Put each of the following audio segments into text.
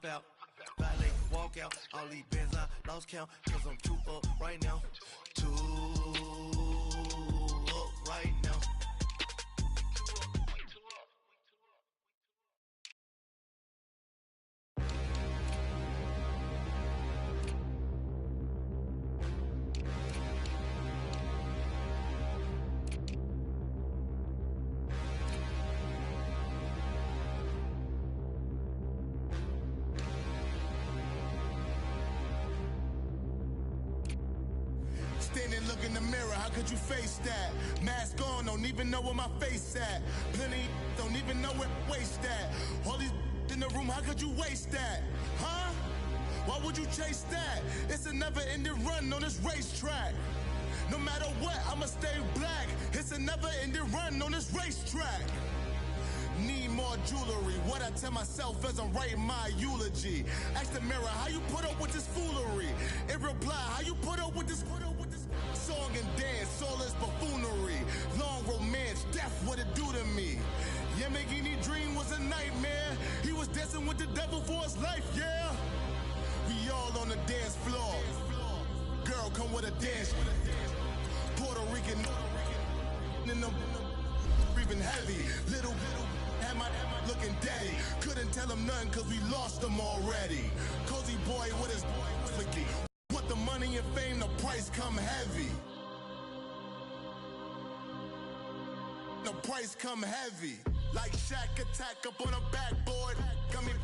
hop out, valet, walk out. All these bands I lost count, cause I'm too up right now. Too up right now. Standing, look in the mirror, how could you face that? Mask on, don't even know where my face at. Plenty, don't even know where waste at. All these in the room, how could you waste that? Huh? Why would you chase that? It's a never-ending run on this racetrack. No matter what, I'ma stay black. It's a never-ending run on this racetrack. Need more jewelry. What I tell myself as I'm writing my eulogy. Ask the mirror, how you put up with this foolery? It reply, how you put up with this song and dance, soulless buffoonery. Long romance, death, what it do to me? Yamagini dream was a nightmare. He was dancing with the devil for his life, yeah. We all on the dance floor. Girl, come with a dance. Puerto Rican in the breathing heavy. Little had my looking daddy. Couldn't tell him nothing cause we lost him already. Cozy boy with his flicky. What the money and fame, the price come heavy. The price come heavy. Like Shaq attack up on a backboard. Coming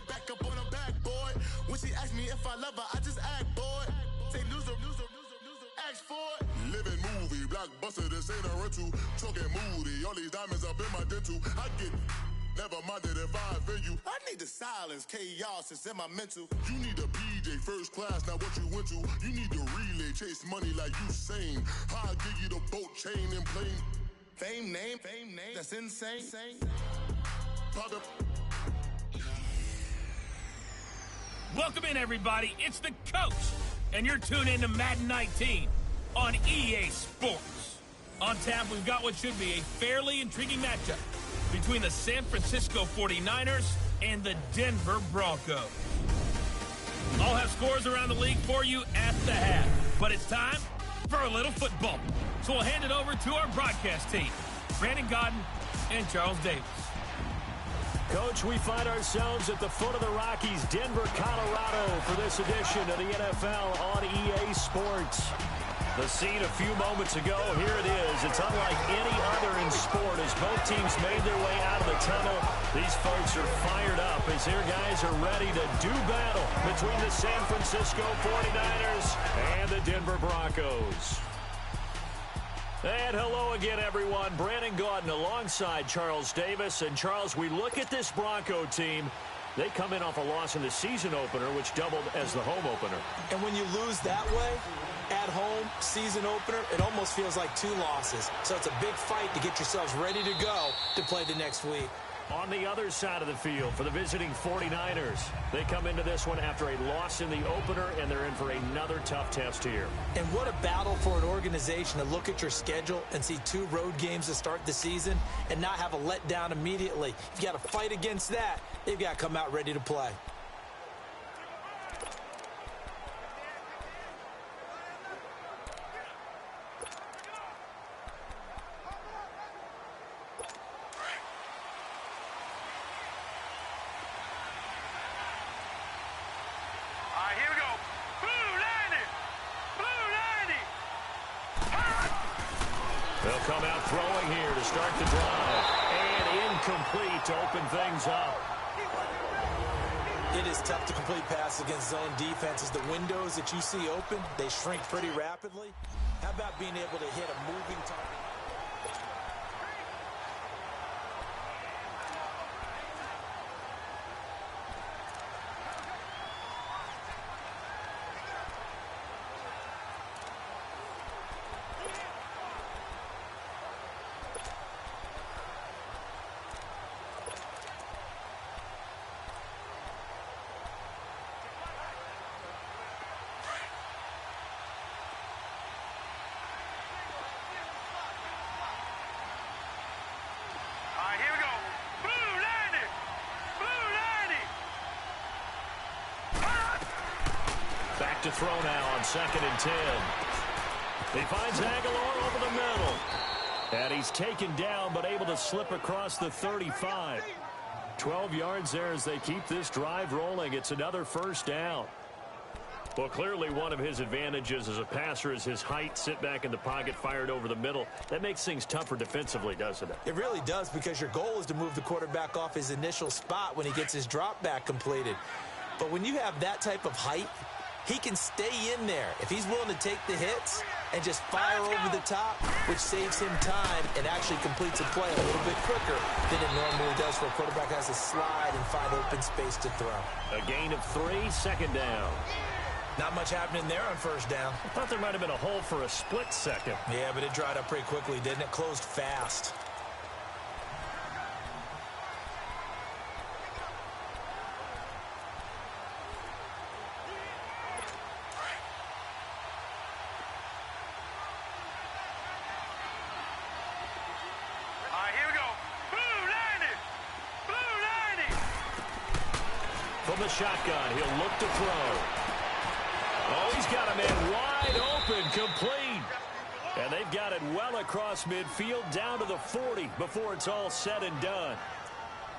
back up on a backboard. When she asked me if I love her, I just act bored. Say loser, ask for it. Living movie, blockbuster, this ain't a rental. Talking moody, all these diamonds up in my dental. I get never minded if I offend you. I need the silence, chaos is in my mental. You need a PJ first class, not what you went to. You need to relay, chase money like you sane. I'll give you the boat chain and plane. Fame name, that's insane. Pop it. Welcome in, everybody. It's the coach, and you're tuned in to Madden 19 on EA Sports. On tap, we've got what should be a fairly intriguing matchup between the San Francisco 49ers and the Denver Broncos. I'll have scores around the league for you at the half, but it's time for a little football. So we'll hand it over to our broadcast team, Brandon Godden and Charles Davis. Coach, we find ourselves at the foot of the Rockies, Denver, Colorado, for this edition of the NFL on EA Sports. The scene a few moments ago, here it is. It's unlike any other in sport as both teams made their way out of the tunnel. These folks are fired up as their guys are ready to do battle between the San Francisco 49ers and the Denver Broncos. And hello again, everyone. Brandon Gaudin alongside Charles Davis. And, Charles, we look at this Bronco team. They come in off a loss in the season opener, which doubled as the home opener. And when you lose that way, at home, season opener, it almost feels like two losses. So it's a big fight to get yourselves ready to go to play the next week. On the other side of the field for the visiting 49ers, they come into this one after a loss in the opener, and they're in for another tough test here. And what a battle for an organization to look at your schedule and see 2 road games to start the season and not have a letdown immediately. You've got to fight against that. They've got to come out ready to play. They'll come out throwing here to start the drive. And incomplete to open things up. It is tough to complete passes against zone defenses. The windows that you see open, they shrink pretty rapidly. How about being able to hit a moving target? to throw now on 2nd and 10. He finds Aguilar over the middle. And he's taken down, but able to slip across the 35. 12 yards there as they keep this drive rolling. It's another first down. Well, clearly one of his advantages as a passer is his height. Sit back in the pocket, fired over the middle. That makes things tougher defensively, doesn't it? It really does, because your goal is to move the quarterback off his initial spot when he gets his drop back completed. But when you have that type of height, he can stay in there if he's willing to take the hits and just fire over the top, which saves him time and actually completes a play a little bit quicker than it normally does for a quarterback who has to slide and find open space to throw. A gain of 3, 2nd down. Not much happening there on 1st down. I thought there might have been a hole for a split second. Yeah, but it dried up pretty quickly, didn't it? Closed fast. From the shotgun, he'll look to throw. Oh, he's got a man wide open, complete. And they've got it well across midfield down to the 40 before it's all said and done.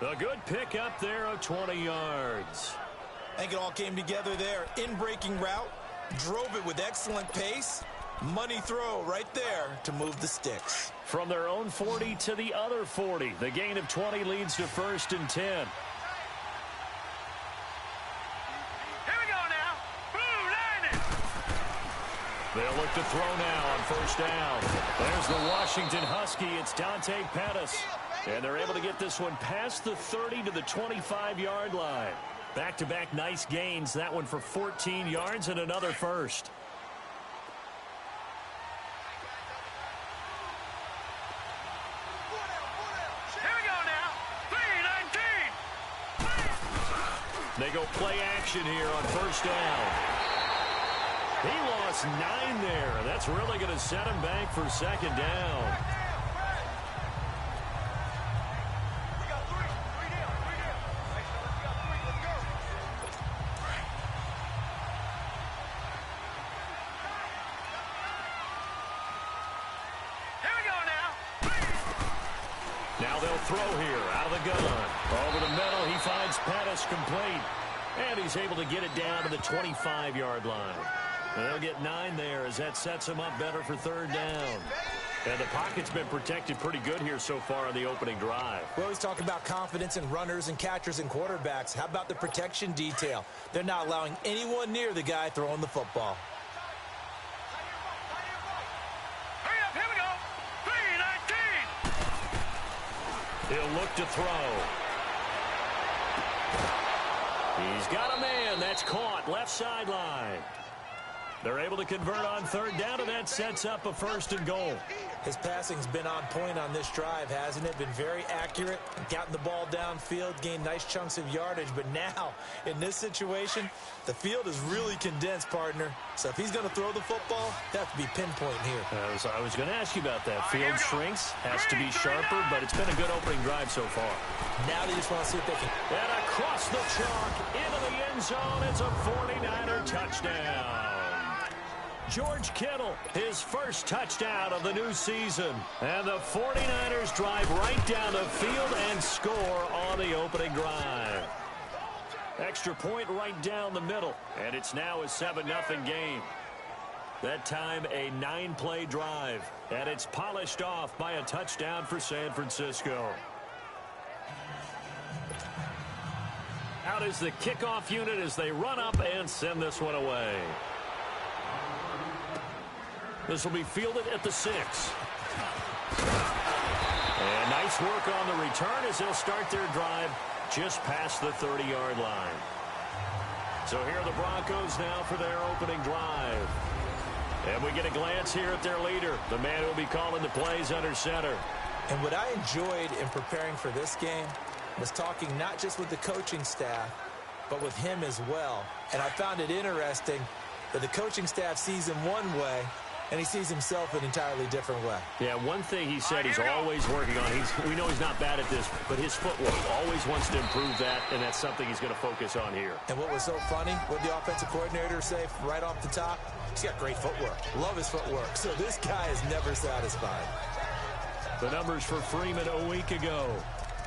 A good pick up there of 20 yards. I think it all came together there. In-breaking route, drove it with excellent pace. Money throw right there to move the sticks. From their own 40 to the other 40. The gain of 20 leads to 1st and 10. They'll look to throw now on 1st down. There's the Washington Husky. It's Dante Pettis. And they're able to get this one past the 30 to the 25-yard line. Back-to-back nice gains. That one for 14 yards and another first. Here we go now. 3-19. They go play action here on 1st down. He lost 9 there. That's really going to set him back for 2nd down. Here we go now. Now they'll throw here out of the gun. Over the middle, he finds Pettis complete. And he's able to get it down to the 25-yard line. They'll get 9 there as that sets him up better for 3rd down. And the pocket's been protected pretty good here so far on the opening drive. We always talk about confidence in runners and catchers and quarterbacks. How about the protection detail? They're not allowing anyone near the guy throwing the football. Hurry up, here we go. 3-19. He'll look to throw. He's got a man. That's caught left sideline. They're able to convert on 3rd down, and that sets up a 1st and goal. His passing's been on point on this drive, hasn't it? Been very accurate, gotten the ball downfield, gained nice chunks of yardage. But now, in this situation, the field is really condensed, partner. So if he's going to throw the football, they have to be pinpoint here. I was going to ask you about that. Field shrinks, has to be sharper, but it's been a good opening drive so far. Now they just want to see if they can. And across the chalk, into the end zone, it's a 49er touchdown. George Kittle, his first touchdown of the new season. And the 49ers drive right down the field and score on the opening drive. Extra point right down the middle, and it's now a 7-0 game. That time a 9-play drive, and it's polished off by a touchdown for San Francisco. Out is the kickoff unit as they run up and send this one away. This will be fielded at the 6. And nice work on the return as they'll start their drive just past the 30-yard line. So here are the Broncos now for their opening drive. And we get a glance here at their leader, the man who will be calling the plays under center. And what I enjoyed in preparing for this game was talking not just with the coaching staff, but with him as well. And I found it interesting that the coaching staff sees him one way, and he sees himself an entirely different way. Yeah, one thing he said he's always working on, we know he's not bad at this, but his footwork, always wants to improve that, and that's something he's going to focus on here. And what was so funny, what the offensive coordinator say right off the top? He's got great footwork. Love his footwork. So this guy is never satisfied. The numbers for Freeman a week ago.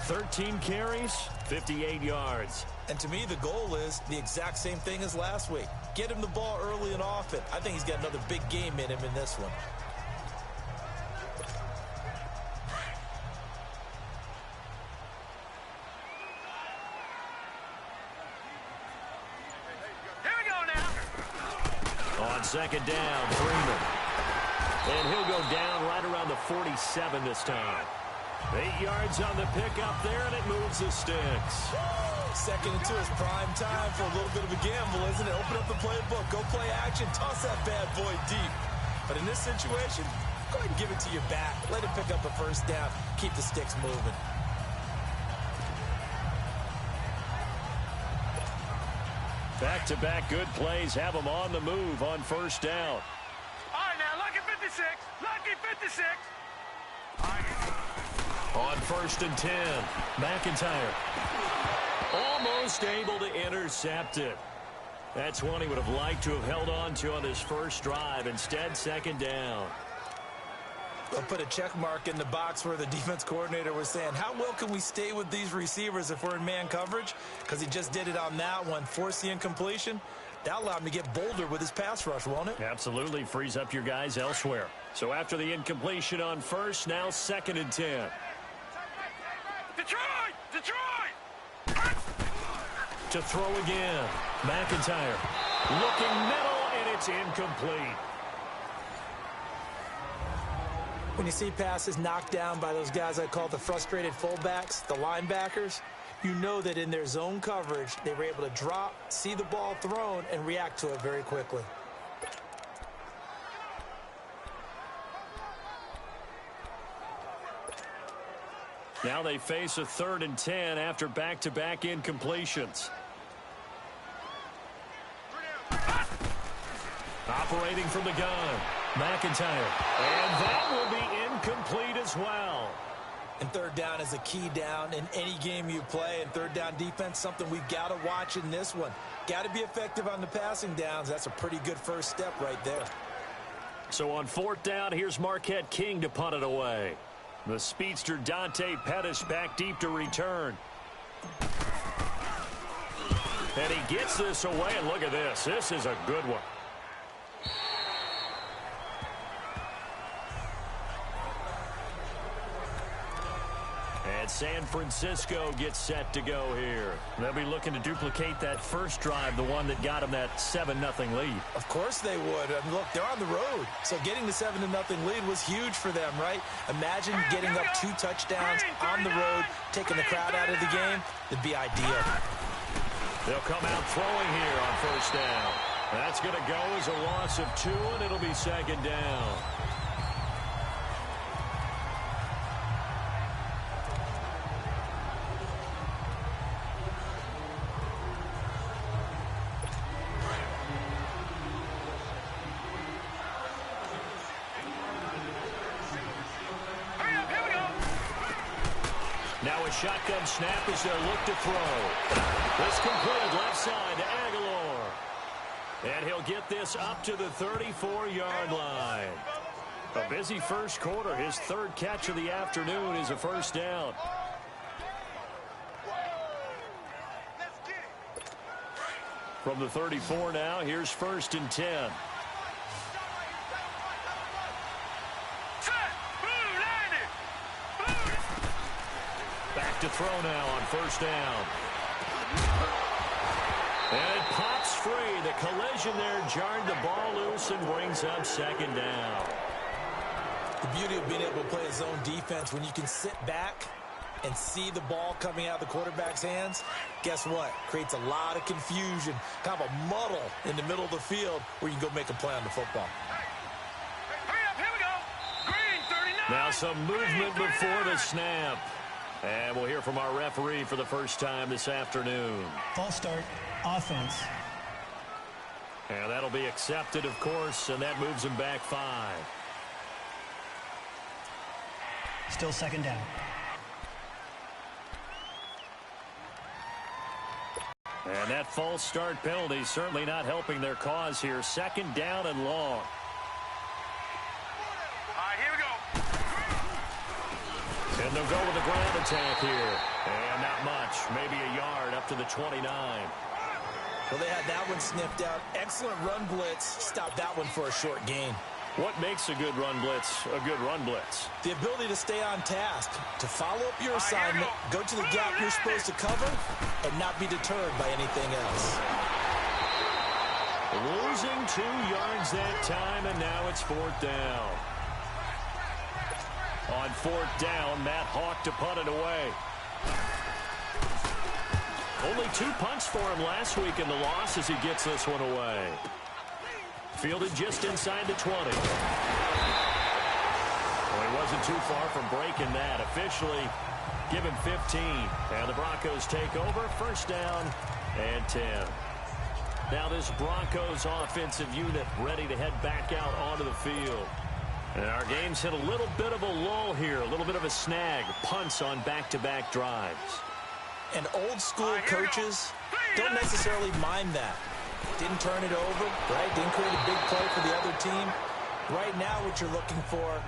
13 carries, 58 yards. And to me, the goal is the exact same thing as last week. Get him the ball early and often. I think he's got another big game in him in this one. Here we go now. On second down, Freeman. And he'll go down right around the 47 this time. 8 yards on the pickup there, and it moves the sticks. Second and 2 is prime time for a little bit of a gamble, isn't it? Open up the playbook, go play action, toss that bad boy deep. But in this situation, go ahead and give it to your back. Let him pick up a first down, keep the sticks moving. Back-to-back good plays have them on the move on first down. All right, now, lucky 56. Lucky 56. On first and 10, McIntyre almost able to intercept it. That's one he would have liked to have held on to on his first drive. Instead, second down. I'll put a check mark in the box where the defense coordinator was saying, how well can we stay with these receivers if we're in man coverage? Because he just did it on that one, forced the incompletion. That allowed him to get bolder with his pass rush, won't it? Absolutely, frees up your guys elsewhere. So after the incompletion on first, now second and 10. Detroit! Detroit! To throw again. McIntyre looking middle, and it's incomplete. When you see passes knocked down by those guys I call the frustrated fullbacks, the linebackers, you know that in their zone coverage, they were able to drop, see the ball thrown, and react to it very quickly. Now they face a 3rd and 10 after back-to-back incompletions. Operating from the gun, McIntyre. And that will be incomplete as well. And third down is a key down in any game you play. And third down defense, something we've got to watch in this one. Got to be effective on the passing downs. That's a pretty good first step right there. So on 4th down, here's Marquette King to punt it away. The speedster Dante Pettis back deep to return. And he gets this away, and look at this. This is a good one. And San Francisco gets set to go here. They'll be looking to duplicate that first drive, the one that got them that 7-0 lead. Of course they would. I mean, look, they're on the road. So getting the 7-0 lead was huge for them, right? Imagine getting up 2 touchdowns on the road, taking the crowd out of the game. It'd be ideal. They'll come out throwing here on first down. That's going to go as a loss of 2, and it'll be second down. Now a shotgun snap as they'll look to throw. This completed left side to Aguilar. And he'll get this up to the 34-yard line. A busy first quarter. His 3rd catch of the afternoon is a first down. From the 34 now, here's 1st and 10. Back to throw now on first down. And it pops free. The collision there jarred the ball loose and brings up second down. The beauty of being able to play a zone defense, when you can sit back and see the ball coming out of the quarterback's hands, guess what? Creates a lot of confusion, kind of a muddle in the middle of the field where you can go make a play on the football. Hurry up, here we go. Green 39. Now some movement before the snap. And we'll hear from our referee for the first time this afternoon. False start, offense. And that'll be accepted, of course, and that moves him back 5. Still second down. And that false start penalty certainly not helping their cause here. Second down and long. All right, here we go. And they'll go with the ground attack here. And not much, maybe a yard up to the 29. Well, they had that one sniffed out. Excellent run blitz. Stopped that one for a short gain. What makes a good run blitz a good run blitz? The ability to stay on task, to follow up your assignment, go to the gap you're supposed to cover, and not be deterred by anything else. Losing 2 yards that time, and now it's 4th down. On 4th down, Matt Hawk to punt it away. Only 2 punts for him last week in the loss as he gets this one away. Fielded just inside the 20. Well, he wasn't too far from breaking that. Officially, give him 15. And the Broncos take over. First down and 10. Now this Broncos offensive unit ready to head back out onto the field. And our game's hit a little bit of a lull here. A little bit of a snag. Punts on back-to-back drives. And old-school coaches don't necessarily mind that. Didn't turn it over, right? Didn't create a big play for the other team. Right now what you're looking for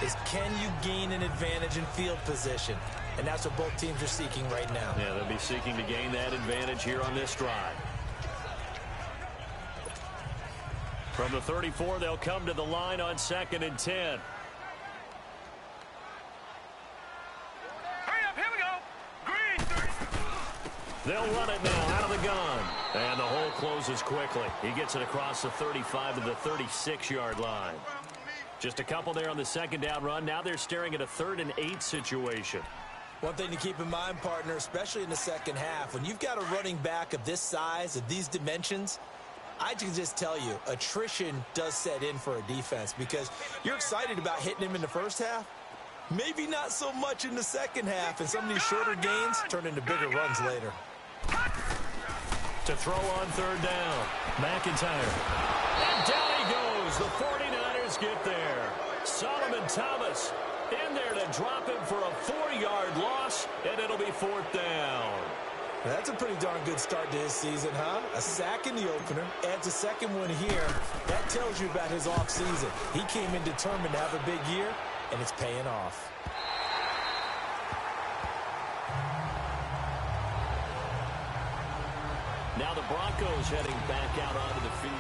is, can you gain an advantage in field position? And that's what both teams are seeking right now. Yeah, they'll be seeking to gain that advantage here on this drive. From the 34, they'll come to the line on 2nd and 10. They'll run it now out of the gun. And the hole closes quickly. He gets it across the 35 to the 36-yard line. Just a couple there on the second down run. Now they're staring at a 3rd and 8 situation. One thing to keep in mind, partner, especially in the second half, when you've got a running back of this size, of these dimensions, I can just tell you, attrition does set in for a defense because you're excited about hitting him in the first half. Maybe not so much in the second half, and some of these shorter gains turn into bigger runs later. To throw on 3rd down, McIntyre. And down he goes. The 49ers get there. Solomon Thomas in there to drop him for a 4-yard loss, and it'll be 4th down. That's a pretty darn good start to his season, huh? A sack in the opener, adds a second one here. That tells you about his offseason. He came in determined to have a big year, and it's paying off. Now the Broncos heading back out onto the field.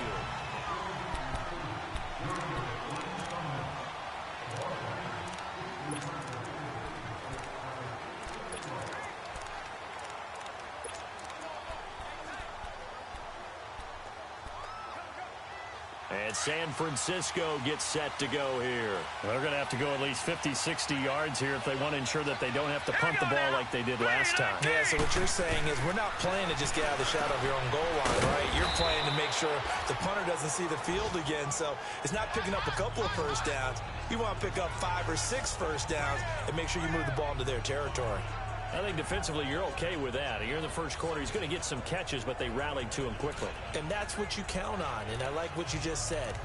And San Francisco gets set to go here. They're going to have to go at least 50, 60 yards here if they want to ensure that they don't have to punt the ball like they did last time. Yeah, so what you're saying is we're not playing to just get out of the shadow of your own goal line, right? You're playing to make sure the punter doesn't see the field again. So it's not picking up a couple of first downs. You want to pick up 5 or 6 first downs and make sure you move the ball into their territory. I think defensively you're okay with that. Here in the first quarter, he's going to get some catches, but they rallied to him quickly. And that's what you count on, and I like what you just said.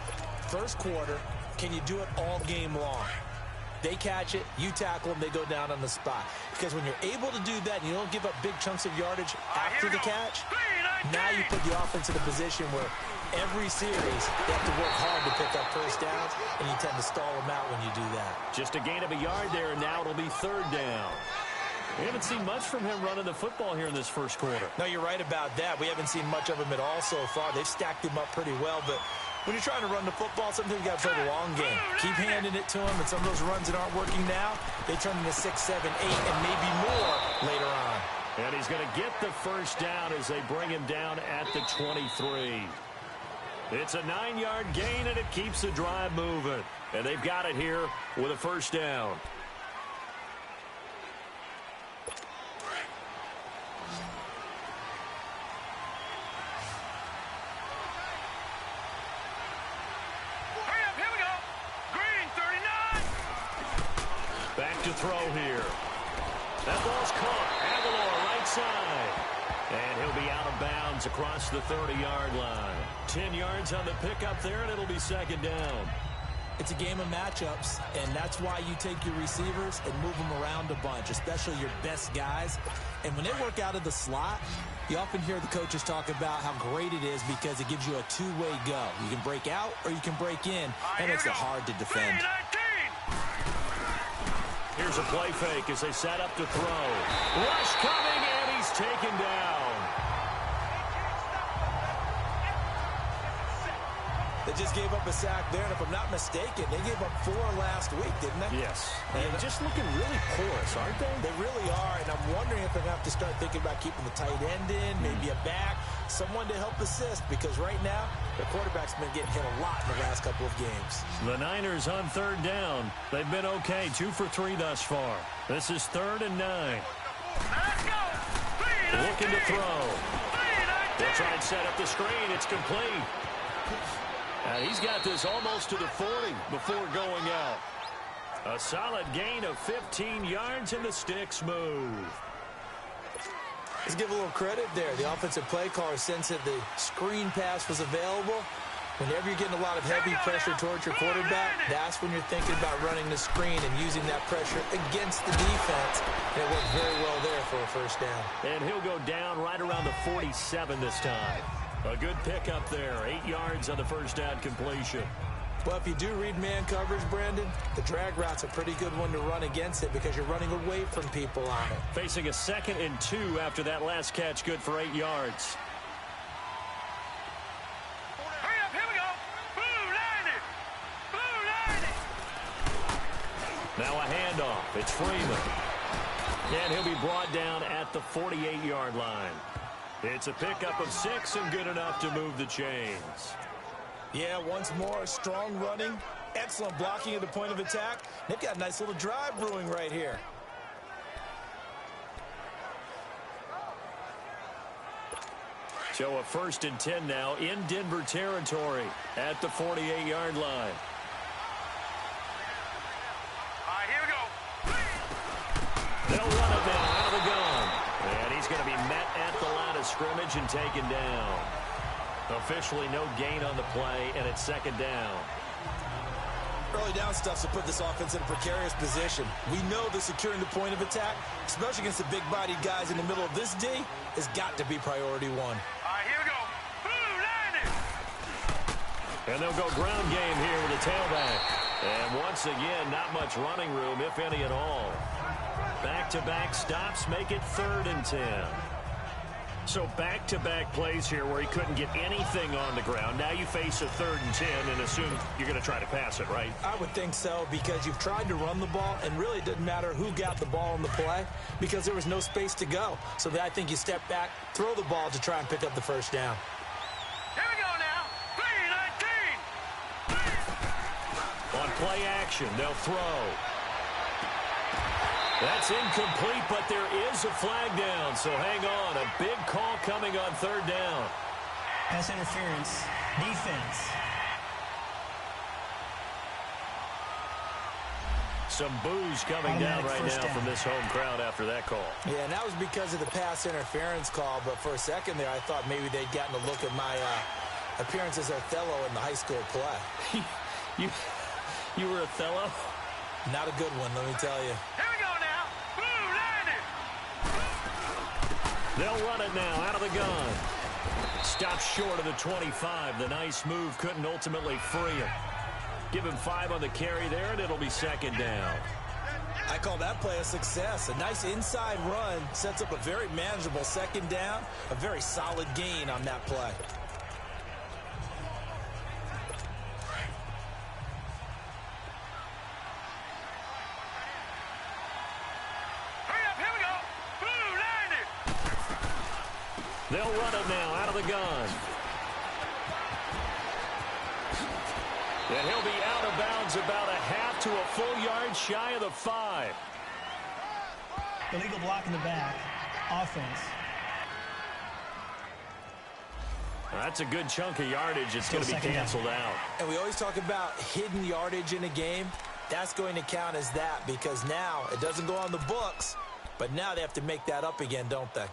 First quarter, can you do it all game long? They catch it, you tackle them, they go down on the spot. Because when you're able to do that and you don't give up big chunks of yardage after the catch, now you put the offense in a position where every series they have to work hard to pick up first downs, and you tend to stall them out when you do that. Just a gain of a yard there, and now it'll be 3rd down. We haven't seen much from him running the football here in this first quarter. No, you're right about that. We haven't seen much of him at all so far. They've stacked him up pretty well, but when you're trying to run the football, sometimes you got to play the long game. Keep handing it to him, and some of those runs that aren't working now, they turn into 6, 7, 8, and maybe more later on. And he's going to get the first down as they bring him down at the 23. It's a 9-yard gain, and it keeps the drive moving. And they've got it here with a first down. Back to throw here. That ball's caught. Aguilar right side. And he'll be out of bounds across the 30-yard line. 10 yards on the pickup there, and it'll be second down. It's a game of matchups, and that's why you take your receivers and move them around a bunch, especially your best guys. And when they work out of the slot, you often hear the coaches talk about how great it is because it gives you a two-way go. You can break out or you can break in, and makes it hard to defend. Here's a play fake as they set up to throw. Rush coming, and he's taken down. They just gave up a sack there, and if I'm not mistaken, they gave up 4 last week, didn't they? Yes. And just looking really porous, aren't they? They really are, and I'm wondering if they're going to have to start thinking about keeping the tight end in, maybe a back, someone to help assist, because right now, the quarterback's been getting hit a lot in the last couple of games. The Niners on third down. They've been okay, 2 for 3 thus far. This is 3rd and 9. Looking to throw. They'll try and set up the screen. It's complete. And he's got this almost to the 40 before going out. A solid gain of 15 yards, and the sticks move. Let's give a little credit there. The offensive play caller sensed that the screen pass was available. Whenever you're getting a lot of heavy pressure towards your quarterback, that's when you're thinking about running the screen and using that pressure against the defense. And it worked very well there for a first down. And he'll go down right around the 47 this time. A good pickup there, 8 yards on the first down completion. Well, if you do read man coverage, Brandon, the drag route's a pretty good one to run against it because you're running away from people on it. Facing a 2nd and 2 after that last catch, good for 8 yards. Hurry up, here we go. Blue line it. Now a handoff. It's Freeman. And he'll be brought down at the 48-yard line. It's a pickup of 6 and good enough to move the chains. Yeah, once more, strong running, excellent blocking at the point of attack. They've got a nice little drive brewing right here. So a 1st and 10 now in Denver territory at the 48-yard line. All right, here we go. They'll run it now out of the gun. And he's going to be met at the line of scrimmage and taken down. Officially no gain on the play, and it's 2nd down. Early down stuff to put this offense in a precarious position. We know that securing the point of attack, especially against the big-bodied guys in the middle of this D, has got to be priority 1. All right, here we go. Blue line it. And they'll go ground game here with a tailback. And once again, not much running room, if any at all. Back-to-back stops make it 3rd and 10. So back-to-back plays here where he couldn't get anything on the ground. Now you face a 3rd and 10 and assume you're going to try to pass it, right? I would think so because you've tried to run the ball, and really it didn't matter who got the ball in the play because there was no space to go. So I think you step back, throw the ball to try and pick up the first down. Here we go now. 3-19. On play action, they'll throw. That's incomplete, but there is a flag down, so hang on. A big call coming on 3rd down. Pass interference. Defense. Some boos coming down right now from this home crowd after that call. Yeah, and that was because of the pass interference call, but for a second there I thought maybe they'd gotten a look at my appearance as Othello in the high school play. You were Othello? Not a good one, let me tell you. Here we go now. Blue line it. They'll run it now out of the gun. Stops short of the 25. The nice move couldn't ultimately free him. Give him 5 on the carry there, and it'll be 2nd down. I call that play a success. A nice inside run sets up a very manageable 2nd down. A very solid gain on that play. They'll run it now out of the gun. And he'll be out of bounds about a half to a full yard shy of the 5. Illegal block in the back. Offense. That's a good chunk of yardage. It's going to be canceled out. And we always talk about hidden yardage in a game. That's going to count as that because now it doesn't go on the books, but now they have to make that up again, don't they?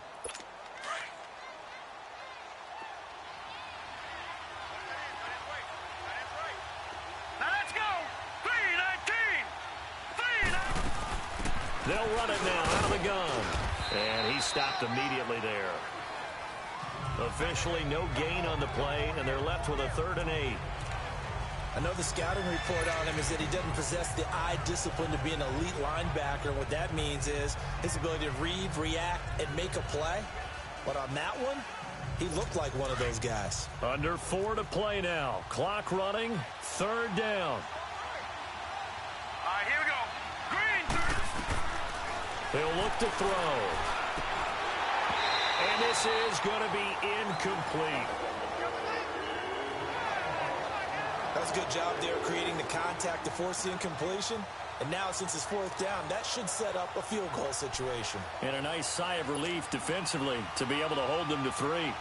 They'll run it now out of the gun. And he stopped immediately there. Officially no gain on the play, and they're left with a 3rd and 8. I know the scouting report on him is that he doesn't possess the eye discipline to be an elite linebacker. What that means is his ability to read, react, and make a play. But on that one, he looked like one of those guys. Under 4 to play now. Clock running. 3rd down. All right, here we go. Green. He'll look to throw. And this is going to be incomplete. That's a good job there creating the contact to force the incompletion. And now, since it's 4th down, that should set up a field goal situation. And a nice sigh of relief defensively to be able to hold them to 3.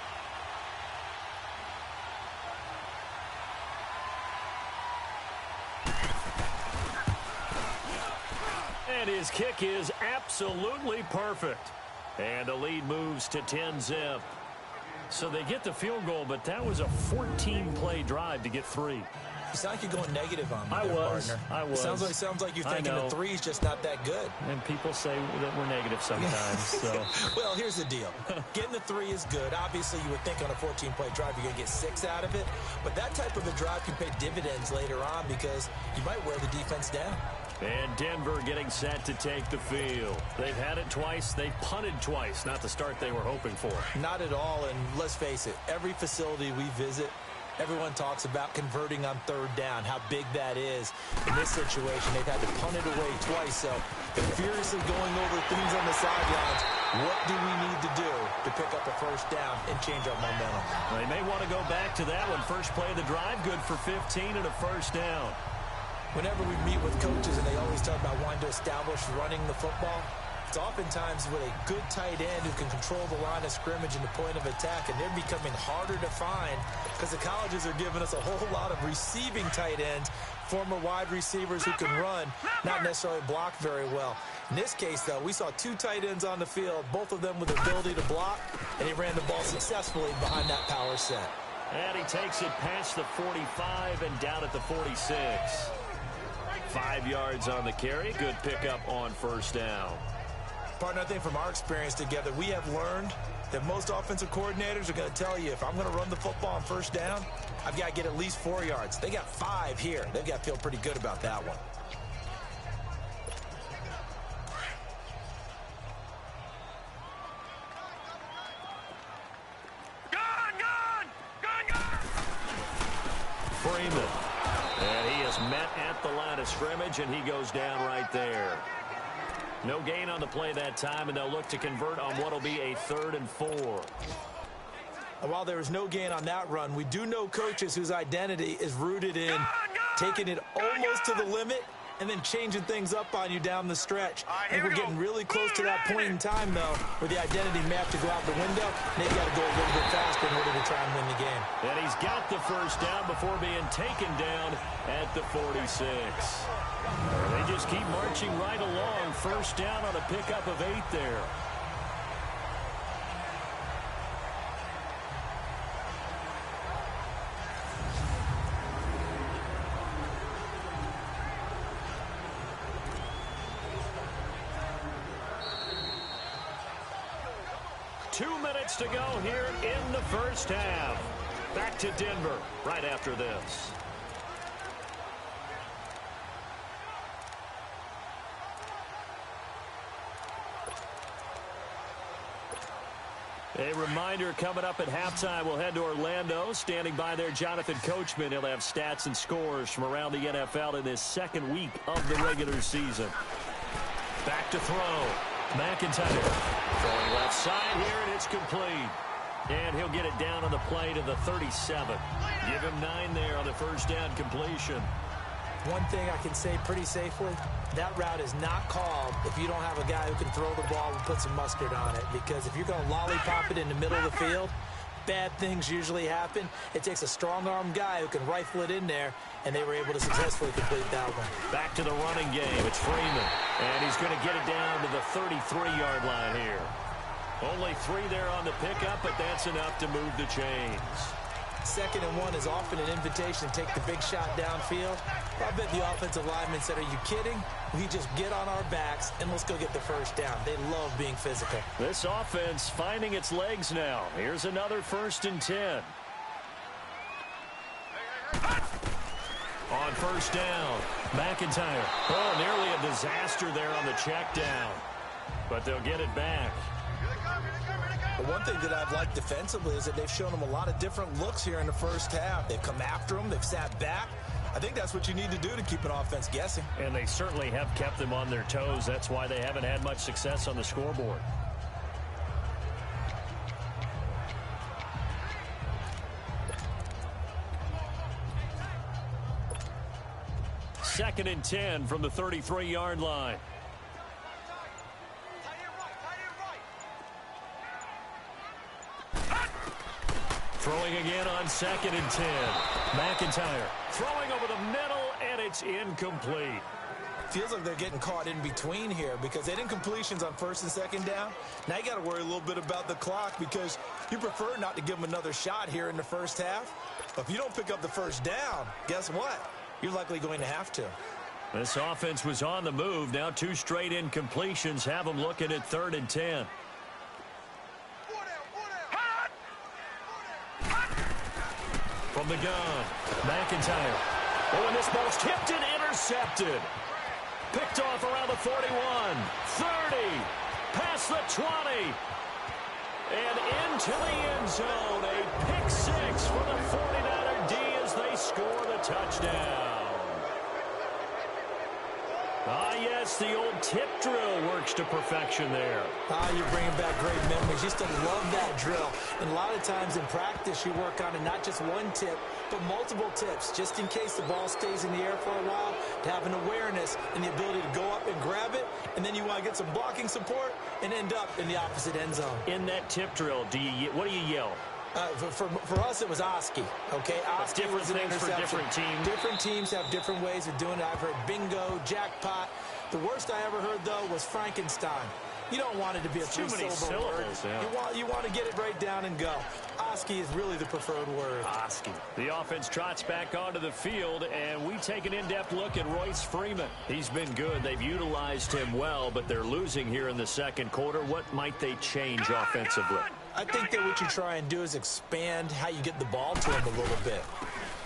And his kick is absolutely perfect. And the lead moves to 10-zip. So they get the field goal, but that was a 14-play drive to get 3. You sound like you're going negative on me, I was. Sounds like you're thinking the 3's just not that good. And people say that we're negative sometimes. So. Well, here's the deal. Getting the 3 is good. Obviously, you would think on a 14-play drive you're going to get 6 out of it. But that type of a drive can pay dividends later on because you might wear the defense down. And Denver getting set to take the field. They've had it twice. They've punted twice. Not the start they were hoping for. Not at all. And let's face it, every facility we visit, everyone talks about converting on 3rd down, how big that is. In this situation, they've had to punt it away twice. So they're furiously going over things on the sidelines. What do we need to do to pick up a 1st down and change our momentum? They may want to go back to that one. First play of the drive, good for 15 and a 1st down. Whenever we meet with coaches and they always talk about wanting to establish running the football, it's oftentimes with a good tight end who can control the line of scrimmage and the point of attack, and they're becoming harder to find because the colleges are giving us a whole lot of receiving tight ends, former wide receivers who can run, not necessarily block very well. In this case, though, we saw 2 tight ends on the field, both of them with the ability to block, and he ran the ball successfully behind that power set. And he takes it past the 45 and down at the 46. 5 yards on the carry. Good pickup on 1st down. Partner, I think from our experience together, we have learned that most offensive coordinators are going to tell you, if I'm going to run the football on 1st down, I've got to get at least 4 yards. They got 5 here. They've got to feel pretty good about that one. Freeman. And he is met at the line of scrimmage, and he goes down right there. No gain on the play that time, and they'll look to convert on what will be a 3rd and 4. And while there was no gain on that run, we do know coaches whose identity is rooted in taking it almost to the limit and then changing things up on you down the stretch. I think we're getting really close to that point in time, though, where the identity may have to go out the window, and they've got to go a little bit faster in order to try and win the game. And he's got the 1st down before being taken down at the 46. They just keep marching right along. 1st down on a pickup of 8 there. To go here in the 1st half. Back to Denver right after this. A reminder coming up at halftime, we'll head to Orlando. Standing by there, Jonathan Coachman. He'll have stats and scores from around the NFL in this 2nd week of the regular season. Back to throw. McIntyre throwing left side here, and it's complete. And he'll get it down on the play to the 37. Give him 9 there on the 1st down completion. One thing I can say pretty safely, that route is not called if you don't have a guy who can throw the ball and put some mustard on it. Because if you're going to lollipop it in the middle of the field, bad things usually happen. It takes a strong-arm guy who can rifle it in there, and they were able to successfully complete that one. Back to the running game. It's Freeman, and he's going to get it down to the 33-yard line here. Only 3 there on the pickup, but that's enough to move the chains. 2nd and 1 is often an invitation to take the big shot downfield. I bet the offensive lineman said, are you kidding? We just get on our backs and let's go get the first down. They love being physical. This offense finding its legs now. Here's another 1st and 10. On 1st down, McIntyre. Oh, nearly a disaster there on the check down. But they'll get it back. The one thing that I've liked defensively is that they've shown them a lot of different looks here in the first half. They've come after them. They've sat back. I think that's what you need to do to keep an offense guessing. And they certainly have kept them on their toes. That's why they haven't had much success on the scoreboard. Second and 10 from the 33-yard line. Throwing again on 2nd and 10. McIntyre throwing over the middle, and it's incomplete. Feels like they're getting caught in between here because they didn't completions on 1st and 2nd down. Now you got to worry a little bit about the clock because you prefer not to give them another shot here in the first half. But if you don't pick up the first down, guess what? You're likely going to have to. This offense was on the move. Now 2 straight incompletions have them looking at 3rd and 10. From the gun, McIntyre. Oh, and this ball's tipped and intercepted. Picked off around the 41, 30, past the 20, and into the end zone. A pick 6 for the 49er D as they score the touchdown. Ah, yes, the old tip drill works to perfection there. Ah, you're bringing back great memories. Used to love that drill. And a lot of times in practice, you work on it, not just one tip, but multiple tips, just in case the ball stays in the air for a while, to have an awareness and the ability to go up and grab it, and then you want to get some blocking support and end up in the opposite end zone. In that tip drill, what do you yell? For us, it was Oski. Okay, Oski different was an things for interception. different teams. Different teams have different ways of doing it. I've heard bingo, jackpot. The worst I ever heard, though, was Frankenstein. You don't want it to be a three-syllable word. Yeah. You want to get it right down and go. Oski is really the preferred word. Oski. The offense trots back onto the field, and we take an in-depth look at Royce Freeman. He's been good. They've utilized him well, but they're losing here in the second quarter. What might they change offensively? I think that what you try and do is expand how you get the ball to him a little bit.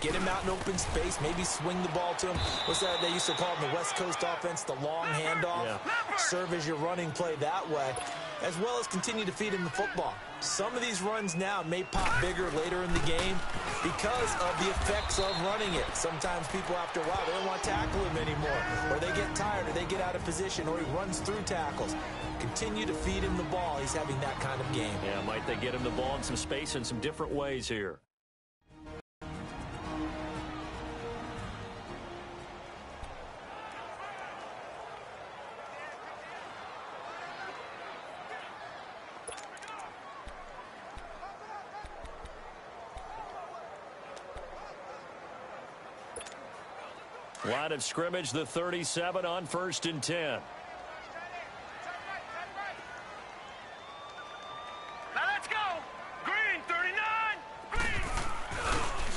Get him out in open space, maybe swing the ball to him. What's that they used to call in the West Coast offense, the long handoff? Yeah. Serve as your running play that way, as well as continue to feed him the football. Some of these runs now may pop bigger later in the game because of the effects of running it. Sometimes people, after a while, they don't want to tackle him anymore, or they get tired, or they get out of position, or he runs through tackles. Continue to feed him the ball. He's having that kind of game. Yeah, might they get him the ball in some space in some different ways here. Line of scrimmage, the 37 on 1st and 10. Now let's go. Green, 39. Green.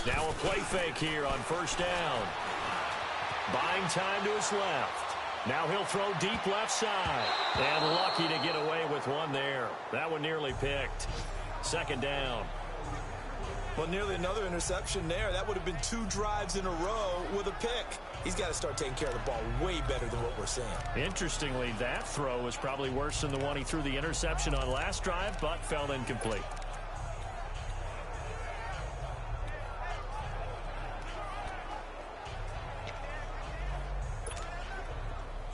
Now a play fake here on 1st down. Buying time to his left. Now he'll throw deep left side. And lucky to get away with one there. That one nearly picked. 2nd down. Well, nearly another interception there. That would have been 2 drives in a row with a pick. He's got to start taking care of the ball way better than what we're seeing. Interestingly, that throw was probably worse than the one he threw the interception on last drive, but fell incomplete.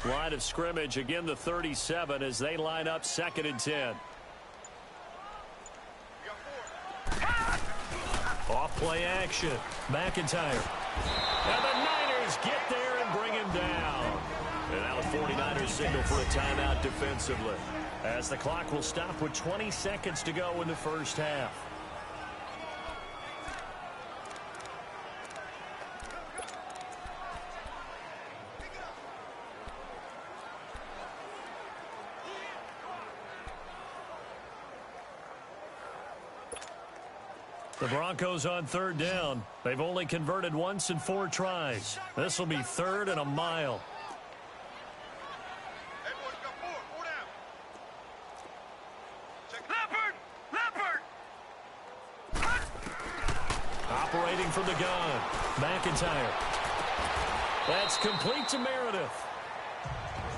Line of scrimmage, again the 37 as they line up 2nd and 10. Off play action. McIntyre. And the Niners get there and bring him down. And now the 49ers signal for a timeout defensively, as the clock will stop with 20 seconds to go in the first half. The Broncos on third down. They've only converted once in 4 tries. This will be 3rd and a mile. Hey, boys, got 4 down. Check Leopard! Operating from the gun. McIntyre. That's complete to Meredith.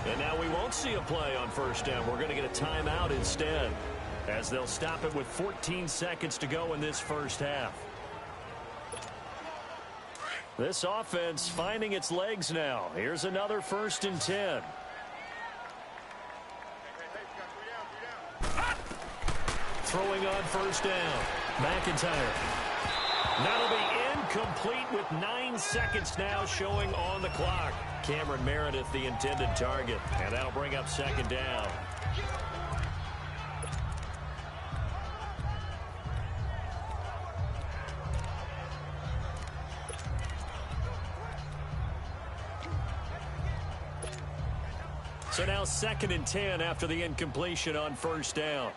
And now we won't see a play on first down. We're going to get a timeout instead, as they'll stop it with 14 seconds to go in this first half. This offense finding its legs now. Here's another 1st and 10. Throwing on first down. McIntyre. That'll be incomplete with 9 seconds now showing on the clock. Cameron Meredith, the intended target, and that'll bring up 2nd down. So now 2nd and 10 after the incompletion on first down.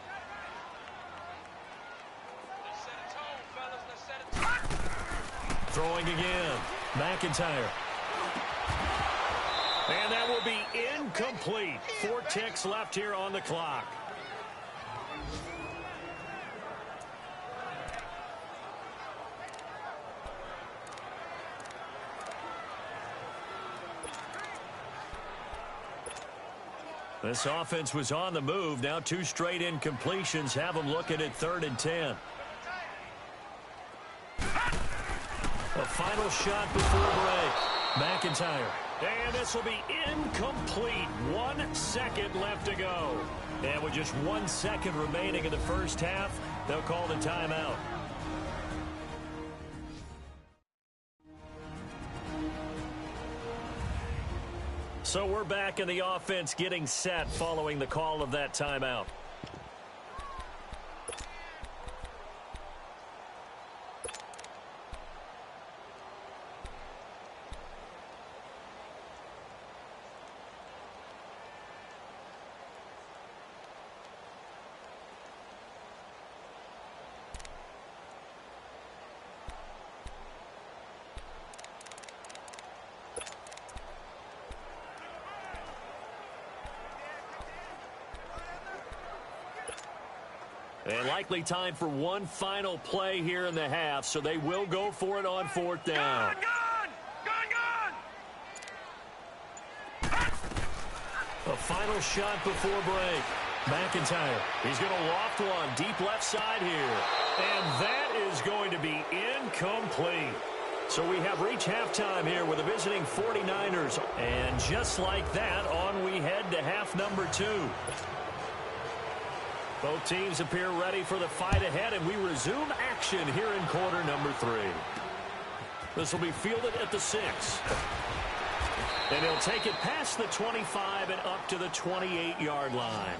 Throwing again. McIntyre. And that will be incomplete. 4 ticks left here on the clock. This offense was on the move. Now 2 straight incompletions have them looking at 3rd and 10. A final shot before break. McIntyre. And this will be incomplete. 1 second left to go. And with just 1 second remaining in the first half, they'll call the timeout. So we're back in the offense getting set following the call of that timeout. And likely time for one final play here in the half, so they will go for it on 4th down. A final shot before break. McIntyre. He's going to loft one deep left side here. And that is going to be incomplete. So we have reached halftime here with the visiting 49ers. And just like that, on we head to half number 2. Both teams appear ready for the fight ahead, and we resume action here in quarter number 3. This will be fielded at the 6. And he'll take it past the 25 and up to the 28-yard line.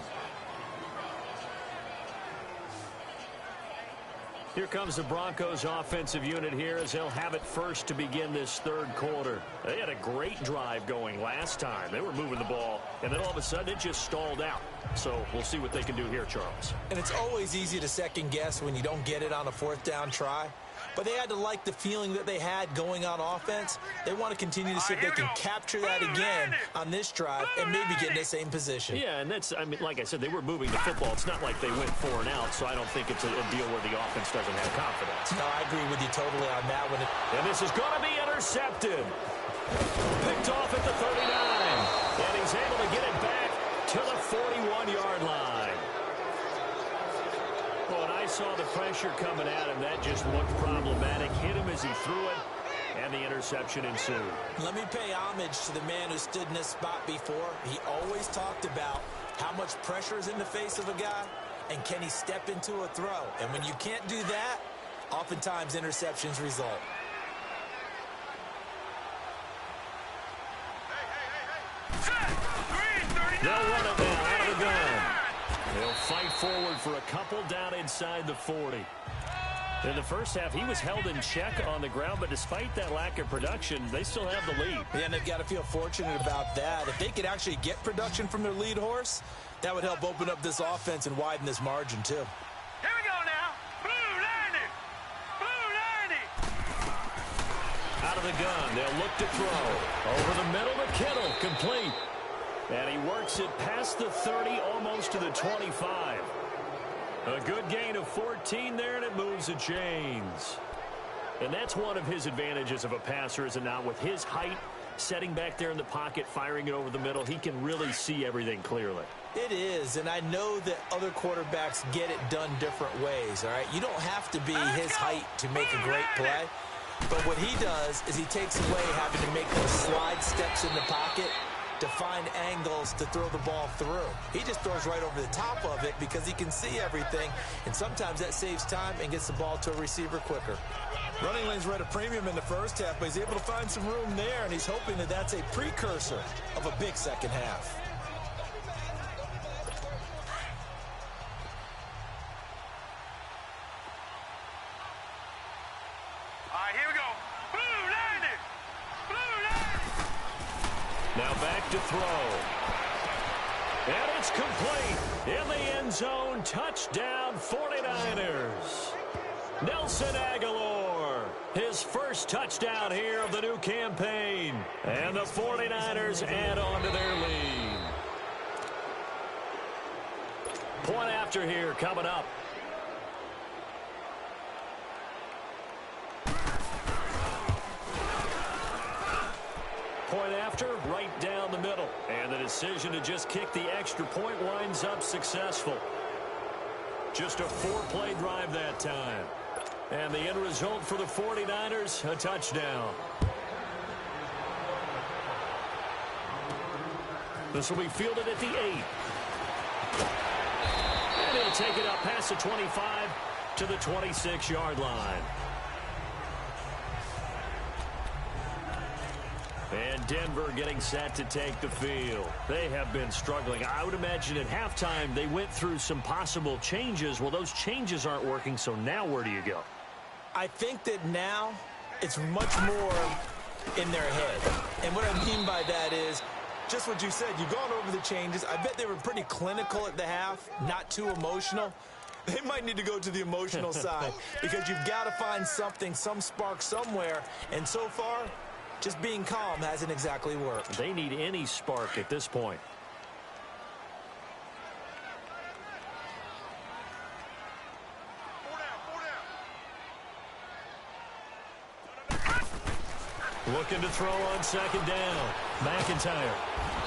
Here comes the Broncos offensive unit here as they'll have it first to begin this 3rd quarter. They had a great drive going last time. They were moving the ball, and then all of a sudden it just stalled out. So we'll see what they can do here, Charles. And it's always easy to second guess when you don't get it on a 4th down try. But they had to like the feeling that they had going on offense. They want to continue to see if they can capture that again on this drive and maybe get in the same position. Yeah, and that's, I mean, like I said, they were moving the football. It's not like they went 4 and out, so I don't think it's a deal where the offense doesn't have confidence. No, I agree with you totally on that one. And this is going to be intercepted. Picked off at the 39. And he's able to get it back to the 41-yard line. Well, and I saw the pressure coming at him. That just looked problematic. Hit him as he threw it, and the interception ensued. Let me pay homage to the man who stood in this spot before. He always talked about how much pressure is in the face of a guy, and can he step into a throw. And when you can't do that, oftentimes interceptions result. They'll run it now out of the gun. They'll fight forward for a couple down inside the 40. In the first half, he was held in check on the ground, but despite that lack of production, they still have the lead. Yeah, and they've got to feel fortunate about that. If they could actually get production from their lead horse, that would help open up this offense and widen this margin, too. Here we go now. Blue landing. the gun. They'll look to throw. Over the middle to Kittle. Complete. And he works it past the 30, almost to the 25. A good gain of 14 there, and it moves the chains. And that's one of his advantages of a passer, is it not? With his height, setting back there in the pocket, firing it over the middle, he can really see everything clearly. It is, and I know that other quarterbacks get it done different ways, all right? You don't have to be his height to make a great play. But what he does is he takes away having to make those slide steps in the pocket to find angles to throw the ball through. He just throws right over the top of it because he can see everything, and sometimes that saves time and gets the ball to a receiver quicker. Running lanes were at a premium in the first half, but he's able to find some room there, and he's hoping that that's a precursor of a big second half. All right, here we go. Blue 90. Blue 90. Now back to throw. And it's complete. In the end zone, touchdown 49ers. Nelson Aguilar, his first touchdown here of the new campaign. And the 49ers add on to their lead. Point after here coming up. Point after, right down the middle. And the decision to just kick the extra point winds up successful. Just a 4-play drive that time. And the end result for the 49ers, a touchdown. This will be fielded at the 8. And he'll take it up past the 25 to the 26-yard line. And Denver getting set to take the field. They have been struggling. I would imagine at halftime they went through some possible changes. Well, those changes aren't working, so now where do you go? I think that now it's much more in their head. And what I mean by that is just what you said. You've gone over the changes. I bet they were pretty clinical at the half, not too emotional. They might need to go to the emotional side because you've got to find something, some spark somewhere. And so far, just being calm hasn't exactly worked. They need any spark at this point. Looking to throw on second down. McIntyre.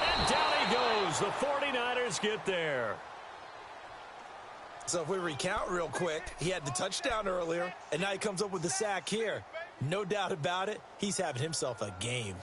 And down he goes. The 49ers get there. So if we recount real quick, he had the touchdown earlier, and now he comes up with the sack here. No doubt about it, he's having himself a game.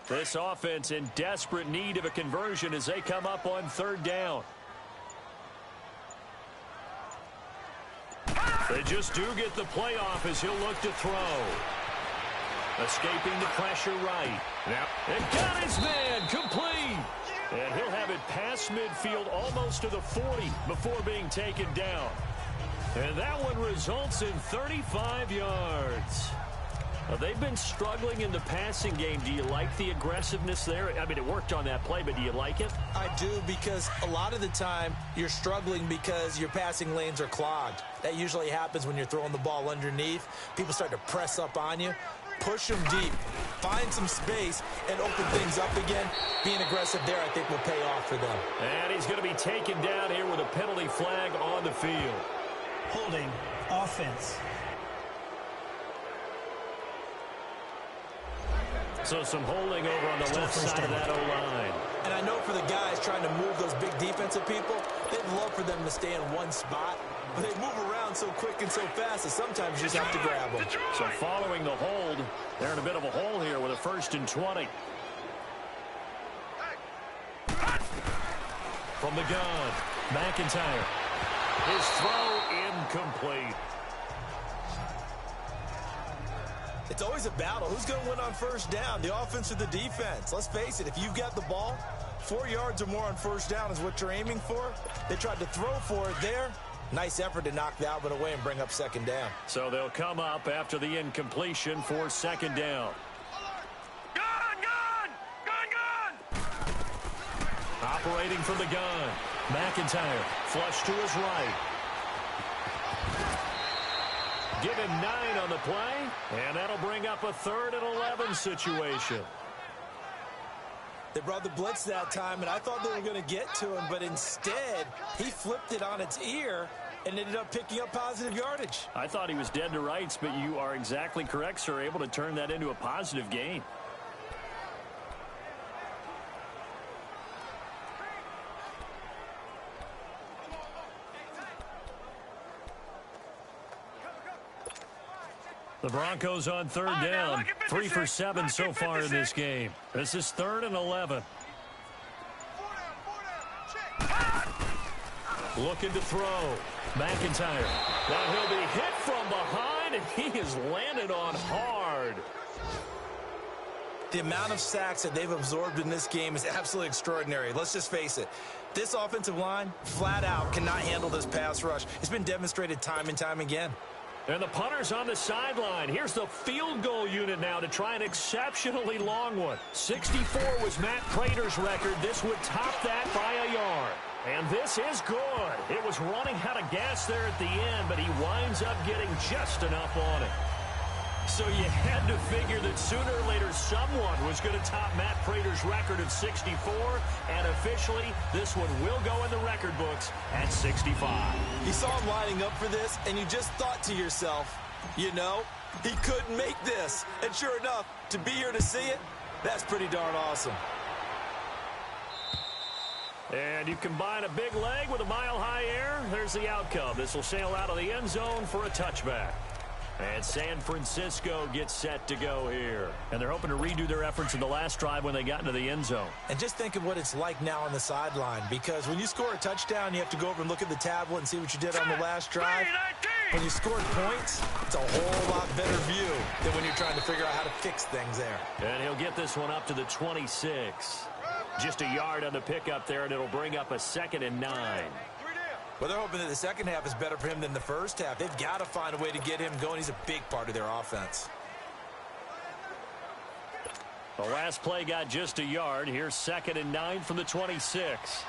This offense in desperate need of a conversion as they come up on third down. They just do get the playoff as he'll look to throw. Escaping the pressure right. Now, and got his man complete. And he'll have it past midfield almost to the 40 before being taken down. And that one results in 35 yards. They've been struggling in the passing game. Do you like the aggressiveness there? I mean, it worked on that play, but do you like it? I do, because a lot of the time you're struggling because your passing lanes are clogged. That usually happens when you're throwing the ball underneath. People start to press up on you. Push them deep. Find some space and open things up again. Being aggressive there, I think, will pay off for them. And he's going to be taken down here with a penalty flag on the field. Holding offense. So some holding over on the left side of that O-line. And I know for the guys trying to move those big defensive people, they'd love for them to stay in one spot. But they move around so quick and so fast that sometimes you just have to grab them. So following the hold, they're in a bit of a hole here with a 1st and 20. From the gun, McIntyre. His throw incomplete. It's always a battle. Who's going to win on first down, the offense or the defense? Let's face it, if you've got the ball, 4 yards or more on first down is what you're aiming for. They tried to throw for it there, Nice effort to knock that one away and bring up second down. So they'll come up after the incompletion for second down. Operating from the gun. McIntyre, flush to his right. Give him 9 on the play, and that'll bring up a 3rd and 11 situation. They brought the blitz that time, and I thought they were going to get to him, but instead, he flipped it on its ear and ended up picking up positive yardage. I thought he was dead to rights, but you are exactly correct, sir, able to turn that into a positive gain. The Broncos on 3rd down, 3 for 7 so far in this game. This is 3rd and 11. Looking to throw. McIntyre. Now he'll be hit from behind, and he is landed on hard. The amount of sacks that they've absorbed in this game is absolutely extraordinary. Let's just face it. This offensive line, flat out, cannot handle this pass rush. It's been demonstrated time and time again. And the punter's on the sideline. Here's the field goal unit now to try an exceptionally long one. 64 was Matt Prater's record. This would top that by a yard. And this is good. It was running out of gas there at the end, but he winds up getting just enough on it. So you had to figure that sooner or later someone was going to top Matt Prater's record of 64, and officially this one will go in the record books at 65. You saw him lining up for this, and you just thought to yourself, you know, he could make this. And sure enough, to be here to see it, that's pretty darn awesome. And you combine a big leg with a mile-high air, there's the outcome. This will sail out of the end zone for a touchback. And San Francisco gets set to go here. And they're hoping to redo their efforts in the last drive when they got into the end zone. And just think of what it's like now on the sideline, because when you score a touchdown, you have to go over and look at the tablet and see what you did on the last drive. When you scored points, it's a whole lot better view than when you're trying to figure out how to fix things there. And he'll get this one up to the 26. Just a yard on the pickup there, and it'll bring up a 2nd and 9. Well, they're hoping that the second half is better for him than the first half. They've got to find a way to get him going. He's a big part of their offense. The last play got just a yard. Here's 2nd and 9 from the 26.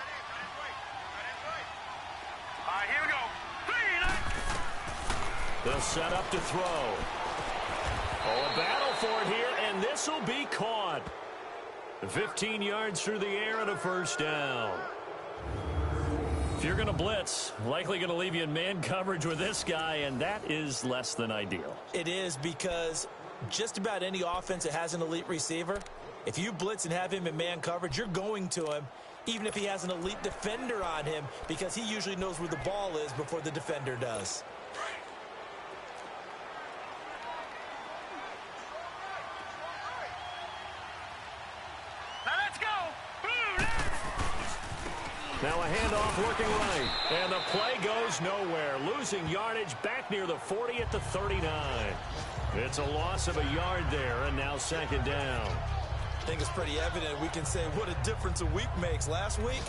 All right, here we go. They'll set up to throw. Oh, a battle for it here, and this will be caught. 15 yards through the air and a first down. If you're going to blitz, likely going to leave you in man coverage with this guy, and that is less than ideal. It is, because just about any offense that has an elite receiver, if you blitz and have him in man coverage, you're going to him, even if he has an elite defender on him, because he usually knows where the ball is before the defender does. Now a handoff working right. And the play goes nowhere. Losing yardage back near the 40 at the 39. It's a loss of a yard there, and now 2nd down. I think it's pretty evident. We can say what a difference a week makes. Last week,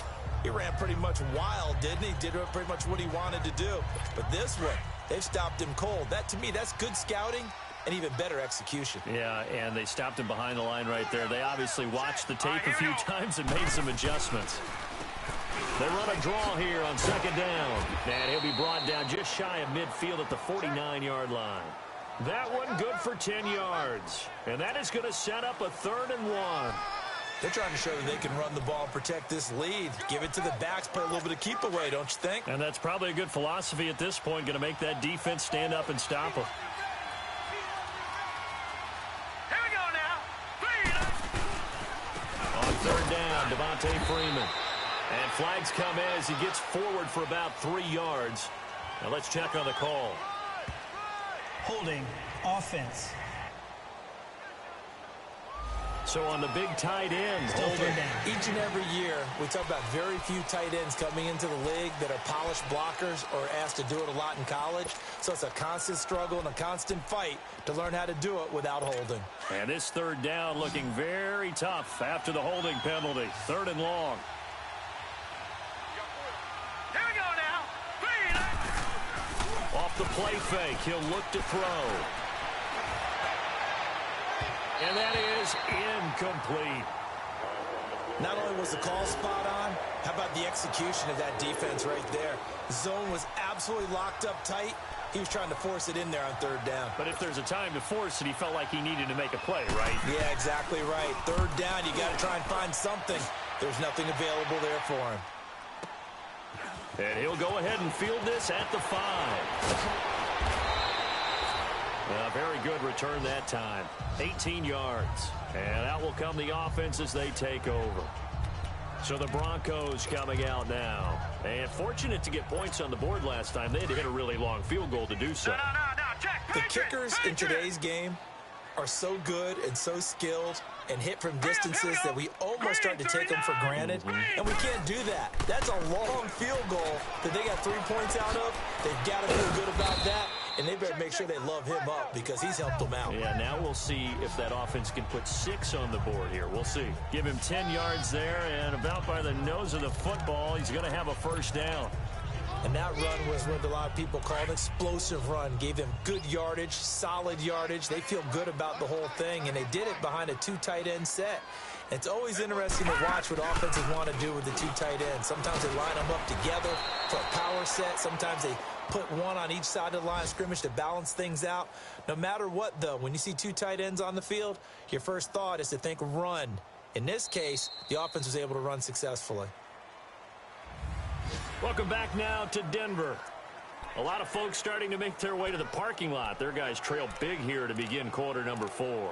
he ran pretty much wild, didn't he? Did pretty much what he wanted to do. But this one, they've stopped him cold. That, to me, that's good scouting and even better execution. Yeah, and they stopped him behind the line right there. They obviously watched the tape a few times and made some adjustments. They run a draw here on 2nd down. And he'll be brought down just shy of midfield at the 49-yard line. That one good for 10 yards. And that is going to set up a 3rd and 1. They're trying to show that they can run the ball and protect this lead. Give it to the backs, play a little bit of keep away, don't you think? And that's probably a good philosophy at this point, going to make that defense stand up and stop them. Here we go now. On 3rd down, Devontae Freeman. And flags come in as he gets forward for about 3 yards. Now let's check on the call. Holding, offense. So on the big tight end, Still 3rd down. Each and every year, we talk about very few tight ends coming into the league that are polished blockers or asked to do it a lot in college. So it's a constant struggle and a constant fight to learn how to do it without holding. And this 3rd down looking very tough after the holding penalty. 3rd and long. Here we go now. off the play fake. He'll look to throw. And that is incomplete. Not only was the call spot on, how about the execution of that defense right there? The zone was absolutely locked up tight. He was trying to force it in there on third down. But if there's a time to force it, he felt like he needed to make a play, right? Yeah, exactly right. Third down, you got to try and find something. There's nothing available there for him. And he'll go ahead and field this at the 5. A very good return that time. 18 yards. And out will come the offense as they take over. So the Broncos coming out now. And fortunate to get points on the board last time. They had to hit a really long field goal to do so. No. The kickers in today's game are so good and so skilled and hit from distances that we almost start to take them for granted. And we can't do that. That's a long field goal that they got 3 points out of. They've got to feel good about that. And they better make sure they love him up because he's helped them out. Yeah, now we'll see if that offense can put 6 on the board here. We'll see. Give him 10 yards there, and about by the nose of the football, he's going to have a first down. And that run was what a lot of people call an explosive run. Gave them good yardage, solid yardage. They feel good about the whole thing, and they did it behind a 2 tight end set. It's always interesting to watch what offenses want to do with the 2 tight ends. Sometimes they line them up together for a power set. Sometimes they put one on each side of the line of scrimmage to balance things out. No matter what, though, when you see 2 tight ends on the field, your first thought is to think run. In this case, the offense was able to run successfully. Welcome back now to Denver. A lot of folks starting to make their way to the parking lot. Their guys trail big here to begin quarter number 4.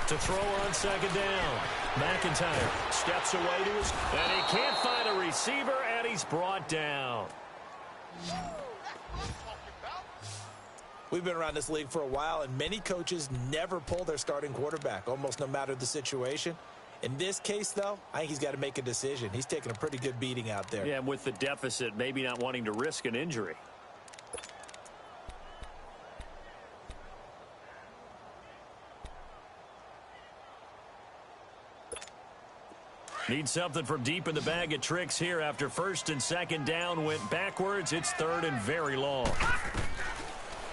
To throw on second down. McIntyre steps away to his... And he can't find a receiver, and he's brought down. We've been around this league for a while, and many coaches never pull their starting quarterback, almost no matter the situation. In this case, though, I think he's got to make a decision. He's taking a pretty good beating out there. Yeah, and with the deficit, maybe not wanting to risk an injury. Need something from deep in the bag of tricks here after first and second down went backwards. It's third and very long.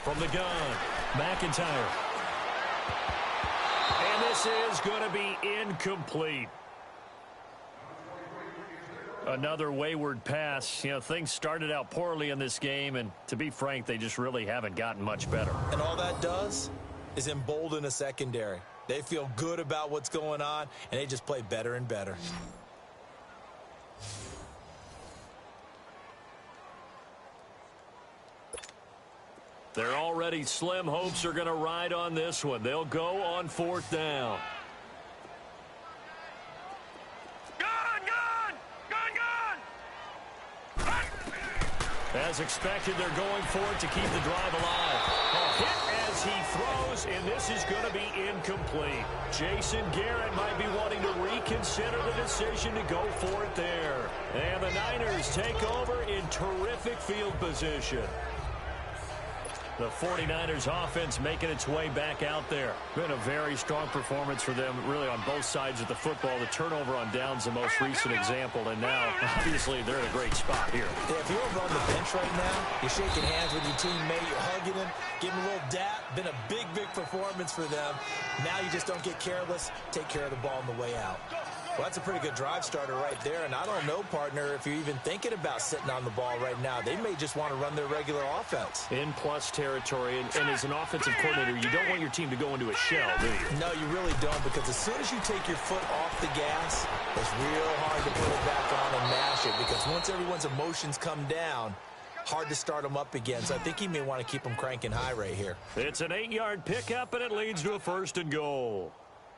From the gun, McIntyre. And this is going to be incomplete. Another wayward pass. You know, things started out poorly in this game, and to be frank, they just really haven't gotten much better. And all that does is embolden a secondary. They feel good about what's going on, and they just play better and better. Their already slim hopes are going to ride on this one. They'll go on 4th down. As expected, they're going for it to keep the drive alive. A hit as he throws, and this is going to be incomplete. Jason Garrett might be wanting to reconsider the decision to go for it there. And the Niners take over in terrific field position. The 49ers offense making its way back out there. Been a very strong performance for them, really, on both sides of the football. The turnover on downs, the most recent example, and now, obviously, they're in a great spot here. Yeah, if you're over on the bench right now, you're shaking hands with your teammate, you're hugging him, giving him a little dap. Been a big, big performance for them. Now you just don't get careless. Take care of the ball on the way out. Well, that's a pretty good drive starter right there, and I don't know, partner, if you're even thinking about sitting on the ball right now. They may just want to run their regular offense. In plus territory, and as an offensive coordinator, you don't want your team to go into a shell, do you? No, you really don't, because as soon as you take your foot off the gas, it's real hard to put it back on and mash it, because once everyone's emotions come down, hard to start them up again. So I think he may want to keep them cranking high right here. It's an 8-yard pickup, and it leads to a 1st and goal.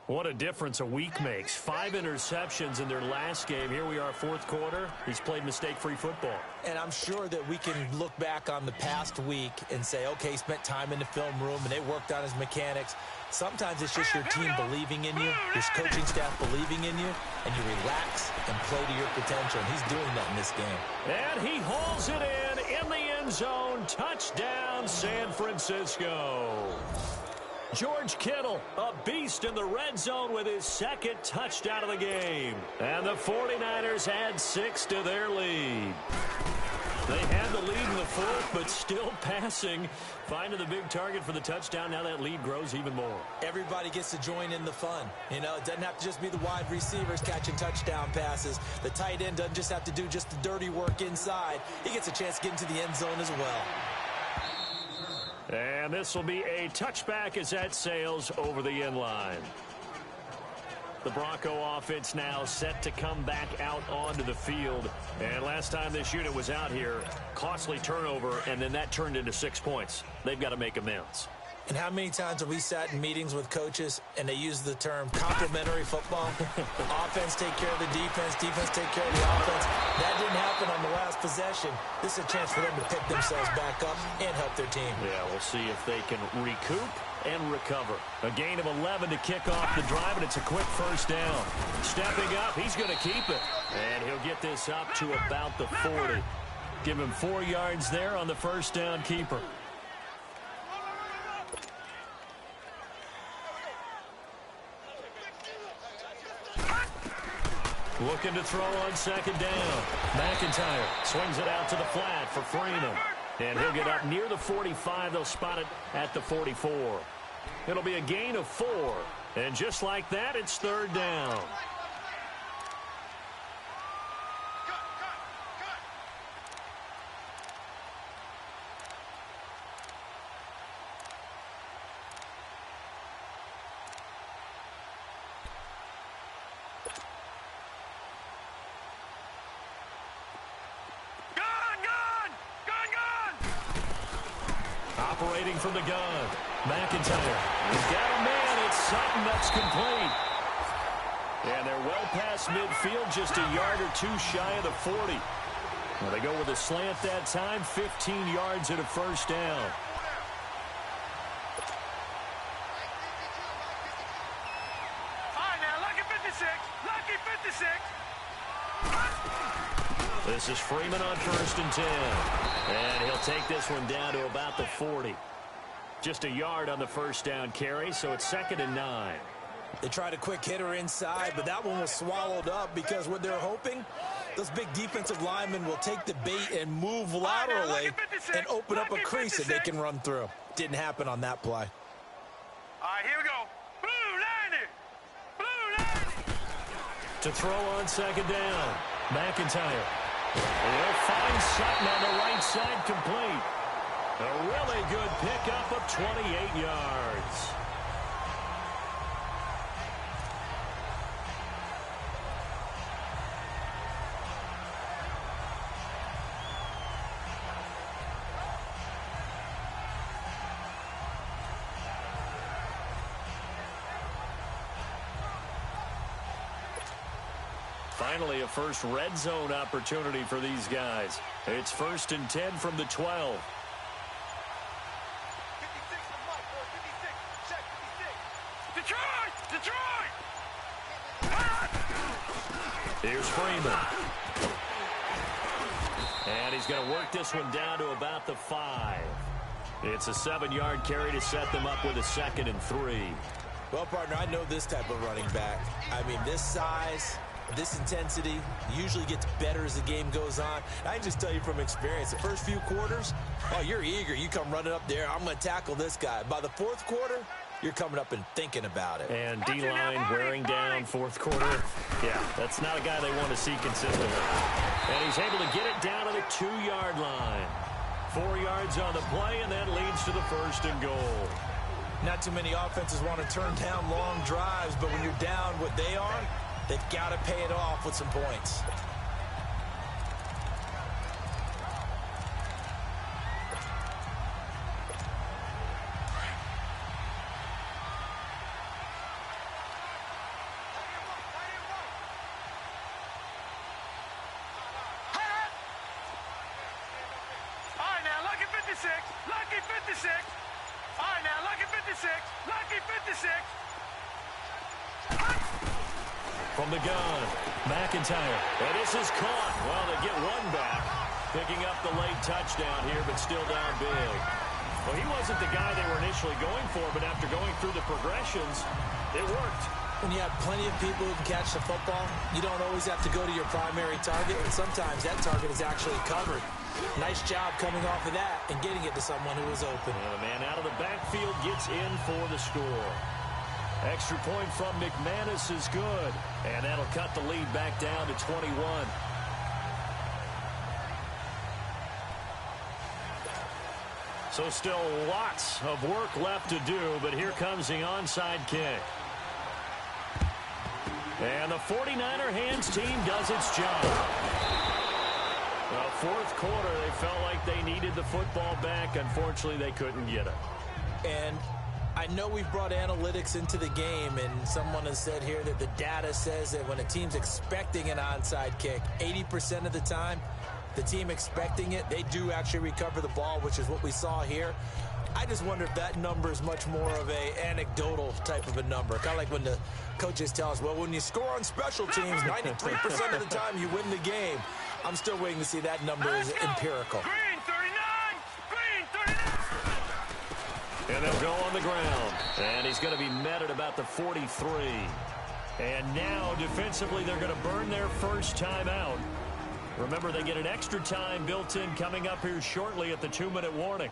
What a difference a week makes. 5 interceptions in their last game. Here we are, 4th quarter. He's played mistake-free football. And I'm sure that we can look back on the past week and say, okay, he spent time in the film room and they worked on his mechanics. Sometimes it's just your team believing in you, your coaching staff believing in you, and you relax and play to your potential. And he's doing that in this game. And he hauls it in the end zone. Touchdown, San Francisco. George Kittle, a beast in the red zone with his second touchdown of the game. And the 49ers add 6 to their lead. They had the lead in the fourth, but still passing. Finding the big target for the touchdown. Now that lead grows even more. Everybody gets to join in the fun. You know, it doesn't have to just be the wide receivers catching touchdown passes. The tight end doesn't just have to do just the dirty work inside. He gets a chance to get into the end zone as well. And this will be a touchback as that sails over the end line. The Bronco offense now set to come back out onto the field. And last time this unit was out here, costly turnover, and then that turned into 6 points. They've got to make amends. And how many times have we sat in meetings with coaches and they use the term complementary football? Offense take care of the defense, defense take care of the offense. That didn't happen on the last possession. This is a chance for them to pick themselves back up and help their team. Yeah, we'll see if they can recoup and recover. A gain of 11 to kick off the drive, and it's a quick first down. Stepping up, he's going to keep it. And he'll get this up to about the 40. Give him 4 yards there on the first down keeper. Looking to throw on second down. McIntyre swings it out to the flat for Freeman. And he'll get up near the 45. They'll spot it at the 44. It'll be a gain of 4. And just like that, it's third down. Operating from the gun. McIntyre. He's got a man. It's Sutton that's complete. And they're well past midfield, just a yard or 2 shy of the 40. Well, they go with a slant that time, 15 yards and a first down. All right, now, lucky 56. Lucky 56. This is Freeman on 1st and 10. And he'll take this one down to about the 40. Just a yard on the first down carry, so it's 2nd and 9. They tried a quick hitter inside, but that one was swallowed up because what they're hoping, those big defensive linemen will take the bait and move laterally and open up a crease that they can run through. Didn't happen on that play. All right, here we go. Blue liner. Blue liner. To throw on second down, McIntyre. They'll find Sutton on the right side complete. A really good pickup of 28 yards. Finally, a first red zone opportunity for these guys. It's 1st and 10 from the 12. 56. Detroit! Here's Freeman. And he's going to work this one down to about the 5. It's a 7-yard carry to set them up with a 2nd and 3. Well, partner, I know this type of running back. I mean, this size, this intensity usually gets better as the game goes on. I can just tell you from experience, the first few quarters, oh, you're eager. You come running up there, I'm going to tackle this guy. By the 4th quarter, you're coming up and thinking about it. And D-line wearing down 4th quarter. Yeah, that's not a guy they want to see consistently. And he's able to get it down to the 2-yard line. 4 yards on the play, and that leads to the 1st and goal. Not too many offenses want to turn down long drives, but when you're down what they are, they've got to pay it off with some points. All right, now, lucky 56. Lucky 56. All right, now, lucky 56. Lucky 56. From the gun, McIntyre. And this is caught. Well, they get one back. picking up the late touchdown here, but still down big. Well, he wasn't the guy they were initially going for, but after going through the progressions, it worked. When you have plenty of people who can catch the football, you don't always have to go to your primary target, and sometimes that target is actually covered. Nice job coming off of that and getting it to someone who was open. And the man out of the backfield gets in for the score. Extra point from McManus is good, and that'll cut the lead back down to 21. So still lots of work left to do, but here comes the onside kick. And the 49er hands team does its job. The fourth quarter, they felt like they needed the football back. Unfortunately, they couldn't get it. And I know we've brought analytics into the game, and someone has said here that the data says that when a team's expecting an onside kick, 80% of the time, the team expecting it, they do actually recover the ball, which is what we saw here. I just wonder if that number is much more of a anecdotal type of a number. Kind of like when the coaches tell us, well, when you score on special teams, 93% of the time you win the game. I'm still waiting to see that number is empirical. Green 39! Green 39! And they'll go on the ground. And he's going to be met at about the 43. And now, defensively, they're going to burn their first time out. Remember, they get an extra time built in coming up here shortly at the 2-minute warning.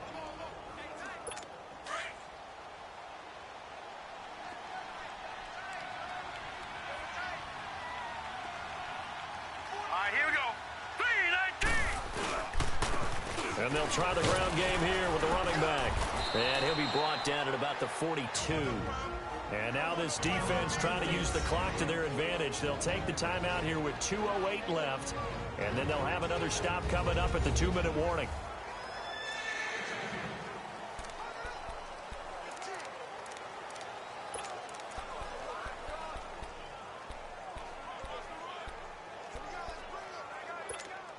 All right, here we go. 3-19! And they'll try the ground game here with the running back. And he'll be brought down at about the 42. And now this defense trying to use the clock to their advantage. They'll take the timeout here with 2:08 left. And then they'll have another stop coming up at the 2-minute warning.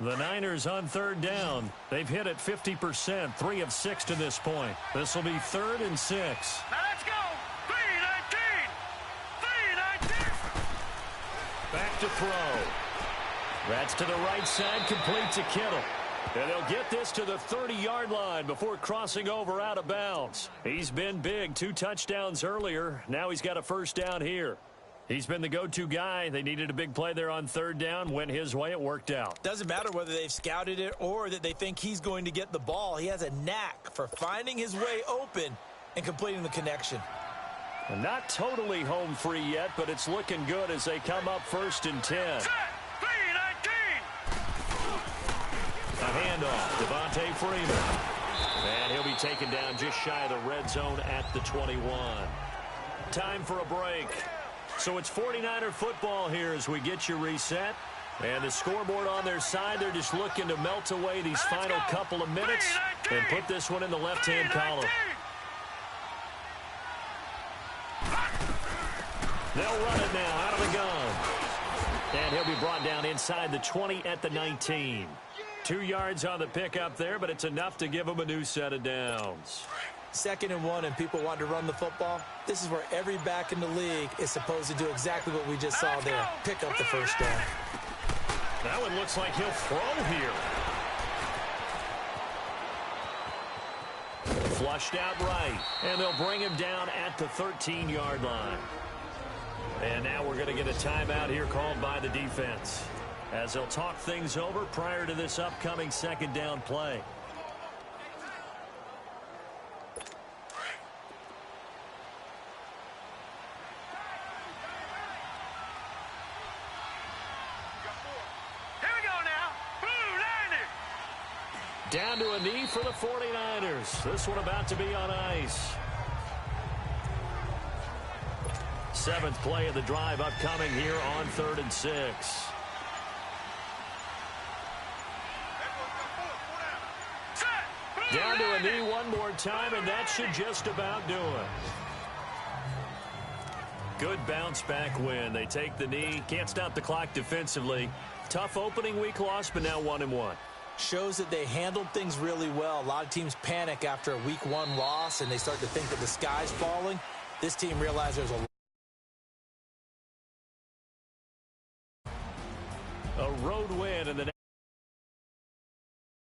The Niners on third down. They've hit it 50%, 3 of 6 to this point. This will be 3rd and 6. Now let's go! 3-19! 3-19! Back to throw. That's to the right side, complete to Kittle. And they'll get this to the 30-yard line before crossing over out of bounds. He's been big, 2 touchdowns earlier. Now he's got a first down here. He's been the go-to guy. They needed a big play there on third down. Went his way. It worked out. Doesn't matter whether they've scouted it or that they think he's going to get the ball. He has a knack for finding his way open and completing the connection. And not totally home free yet, but it's looking good as they come up 1st and 10. Set! 3-19! A handoff, Devontae Freeman. And he'll be taken down just shy of the red zone at the 21. Time for a break. So it's 49er football here as we get you reset. And the scoreboard on their side, they're just looking to melt away these final couple of minutes and put this one in the left-hand column. They'll run it now out of the gun. And he'll be brought down inside the 20 at the 19. 2 yards on the pickup there, but it's enough to give them a new set of downs. 2nd and 1 and people want to run the football. This is where every back in the league is supposed to do exactly what we just saw there. Pick up the first down. That one looks like he'll throw here. Flushed out right. And they'll bring him down at the 13-yard line. And now we're going to get a timeout here called by the defense, as they'll talk things over prior to this upcoming 2nd down play. Down to a knee for the 49ers. This one about to be on ice. 7th play of the drive upcoming here on 3rd and 6. Down to a knee one more time, and that should just about do it. Good bounce back win. They take the knee. Can't stop the clock defensively. Tough opening week loss, but now 1-1. Shows that they handled things really well. A lot of teams panic after a week 1 loss, and they start to think that the sky's falling. This team realized there's a road win in the